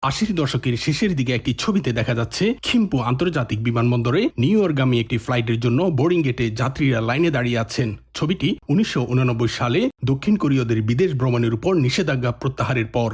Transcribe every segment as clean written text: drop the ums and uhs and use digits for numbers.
আশির দশকের শেষের দিকে একটি ছবিতে দেখা যাচ্ছে থিম্পু আন্তর্জাতিক বিমানবন্দরে নিউ ইয়র্কগামী একটি ফ্লাইটের জন্য বোর্ডিং গেটে যাত্রীরা লাইনে দাঁড়িয়ে আছেন। ছবিটি ১৯৮৯ সালে দক্ষিণ কোরীয়দের বিদেশ ভ্রমণের উপর নিষেধাজ্ঞা প্রত্যাহারের পর।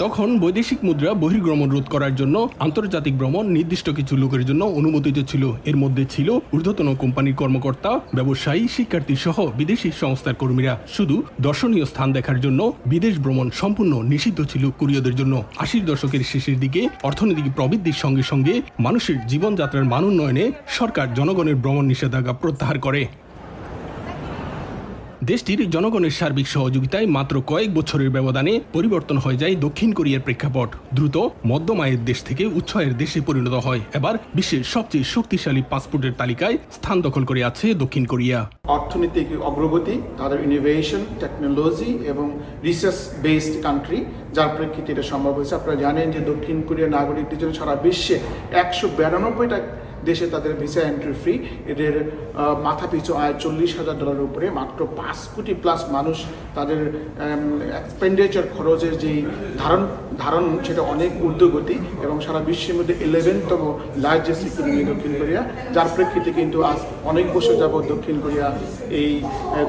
তখন বৈদেশিক মুদ্রা বহির্গমন রোধ করার জন্য আন্তর্জাতিক ভ্রমণ নির্দিষ্ট কিছু লোকের জন্য অনুমোদিত ছিল। এর মধ্যে ছিল ঊর্ধ্বতন কোম্পানির কর্মকর্তা, ব্যবসায়ী, শিক্ষার্থী সহ বিদেশি সংস্থার কর্মীরা। শুধু দর্শনীয় স্থান দেখার জন্য বিদেশ ভ্রমণ সম্পূর্ণ নিষিদ্ধ ছিল কোরীয়দের জন্য। ৮০ দশকের শেষের দিকে অর্থনৈতিক প্রবৃদ্ধির সঙ্গে সঙ্গে মানুষের জীবনযাত্রার মান উন্নয়নে সরকার জনগণের ভ্রমণ নিষেধাজ্ঞা প্রত্যাহার করে। দেশটির জনগণের সার্বিক সহযোগিতায় মাত্র কয়েক বছরের ব্যবধানে পরিবর্তন হয়ে যায় দক্ষিণ কোরিয়ার প্রেক্ষাপট। দ্রুত মধ্যম আয়ের দেশ থেকে উচ্চ আয়ের দেশে পরিণত হয়। এবার বিশ্বের সবচেয়ে শক্তিশালী পাসপোর্টের তালিকায় স্থান দখল করে আছে দক্ষিণ কোরিয়া। অর্থনৈতিক অগ্রগতি, তাদের ইনোভেশন, টেকনোলজি এবং রিসার্চ বেসড কান্ট্রি, যার প্রেক্ষিতে এটা সম্ভব হয়েছে। আপনারা জানেন যে দক্ষিণ কোরিয়ার নাগরিকদের জন্য সারা বিশ্বে ১৯২টা দেশে তাদের ভিসা এন্ট্রি ফ্রি। এদের মাথাপিছু আয় $৪০,০০০ উপরে। মাত্র ৫ কোটি প্লাস মানুষ তাদের এক্সপেন্ডিচার খরচের যেই ধারণ সেটা অনেক ঊর্ধ্বগতি এবং সারা বিশ্বের মধ্যে 11তম লার্জেস্ট ইকোনমি দক্ষিণ কোরিয়া, যার প্রেক্ষিতে কিন্তু আজ অনেক বছর যাবৎ দক্ষিণ কোরিয়া এই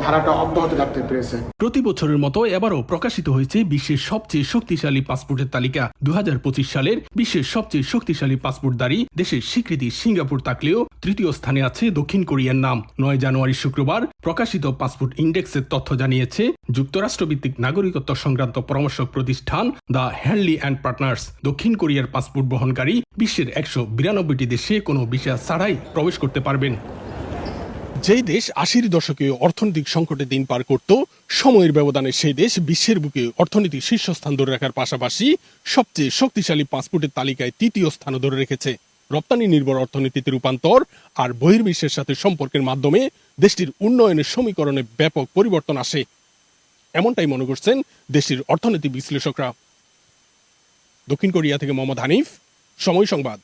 ধারাটা অব্যাহত রাখতে পেরেছে। প্রতি বছরের মতো এবারও প্রকাশিত হয়েছে বিশ্বের সবচেয়ে শক্তিশালী পাসপোর্টের তালিকা। ২০২৫ সালের বিশ্বের সবচেয়ে শক্তিশালী পাসপোর্টধারী দেশের স্বীকৃতি সিঙ্গাপুর থাকলেও তৃতীয় স্থানে আছে দক্ষিণ কোরিয়ার নাম। ৯ জানুয়ারি শুক্রবার প্রকাশিত পাসপোর্ট ইন্ডেক্সের তথ্য জানিয়েছে যুক্তরাষ্ট্রভিত্তিক নাগরিকত্ব সংক্রান্ত পরামর্শক প্রতিষ্ঠান দ্য হ্যান্ডলি অ্যান্ড পার্টনার্স। দক্ষিণ কোরিয়ার পাসপোর্ট বহনকারী বিশ্বের ১৯২টি দেশে কোনো ভিসা ছাড়াই প্রবেশ করতে পারবেন। যেই দেশ ৮০ দশকে অর্থনৈতিক সংকটে দিন পার করত, সময়ের ব্যবধানে সেই দেশ বিশ্বের বুকে অর্থনীতির শীর্ষস্থান ধরে রাখার পাশাপাশি সবচেয়ে শক্তিশালী পাসপোর্টের তালিকায় তৃতীয় স্থানও ধরে রেখেছে। রপ্তানি নির্ভর অর্থনীতিতে রূপান্তর আর বহির্বিশ্বের সাথে সম্পর্কের মাধ্যমে দেশটির উন্নয়নের সমীকরণে ব্যাপক পরিবর্তন আসে, এমনটাই মনে করছেন দেশটির অর্থনৈতিক বিশ্লেষকরা। দক্ষিণ কোরিয়া থেকে মোহাম্মদ হানিফ, সময় সংবাদ।